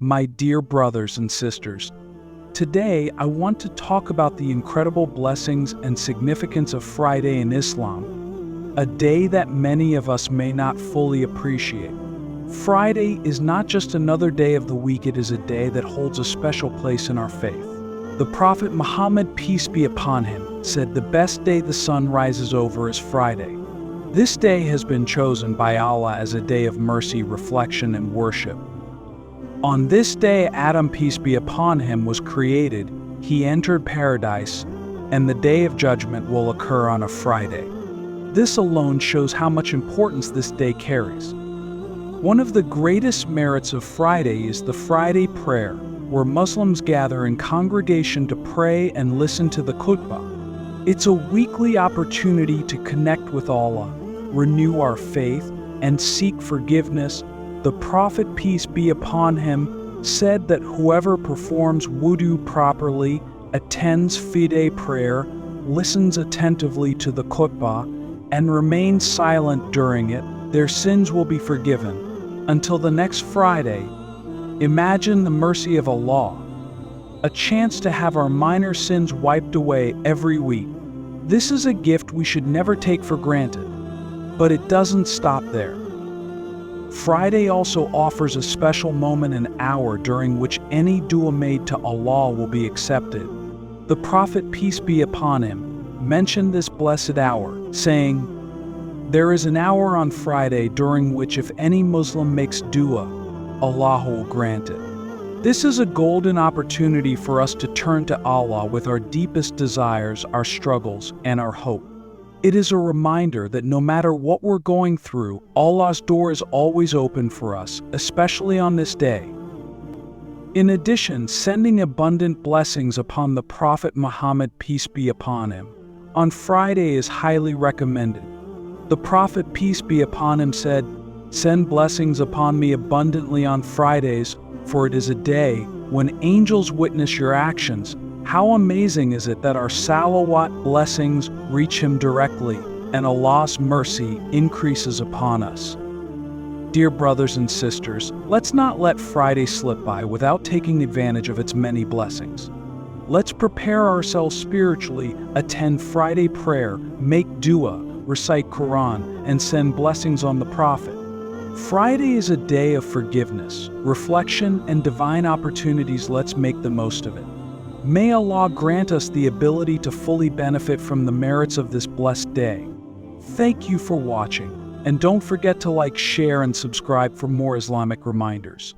My dear brothers and sisters, today I want to talk about the incredible blessings and significance of Friday in Islam, a day that many of us may not fully appreciate. Friday is not just another day of the week, it is a day that holds a special place in our faith. The Prophet Muhammad, peace be upon him, said the best day the sun rises over is Friday. This day has been chosen by Allah as a day of mercy, reflection, and worship. On this day Adam, peace be upon him, was created, he entered paradise, and the day of judgment will occur on a Friday. This alone shows how much importance this day carries. One of the greatest merits of Friday is the Friday prayer, where Muslims gather in congregation to pray and listen to the khutbah. It's a weekly opportunity to connect with Allah, renew our faith, and seek forgiveness. The Prophet, peace be upon him, said that whoever performs wudu properly, attends fide prayer, listens attentively to the khutbah, and remains silent during it, their sins will be forgiven. Until the next Friday, imagine the mercy of Allah, a chance to have our minor sins wiped away every week. This is a gift we should never take for granted. But it doesn't stop there. Friday also offers a special moment and hour during which any dua made to Allah will be accepted. The Prophet, peace be upon him, mentioned this blessed hour, saying, "There is an hour on Friday during which if any Muslim makes dua, Allah will grant it." This is a golden opportunity for us to turn to Allah with our deepest desires, our struggles, and our hope. It is a reminder that no matter what we're going through, Allah's door is always open for us, especially on this day. In addition, sending abundant blessings upon the Prophet Muhammad, peace be upon him, on Friday is highly recommended. The Prophet, peace be upon him, said, "Send blessings upon me abundantly on Fridays, for it is a day when angels witness your actions." How amazing is it that our salawat blessings reach him directly, and Allah's mercy increases upon us. Dear brothers and sisters, let's not let Friday slip by without taking advantage of its many blessings. Let's prepare ourselves spiritually, attend Friday prayer, make dua, recite Quran, and send blessings on the Prophet. Friday is a day of forgiveness, reflection, and divine opportunities. Let's make the most of it. May Allah grant us the ability to fully benefit from the merits of this blessed day. Thank you for watching, and don't forget to like, share, and subscribe for more Islamic reminders.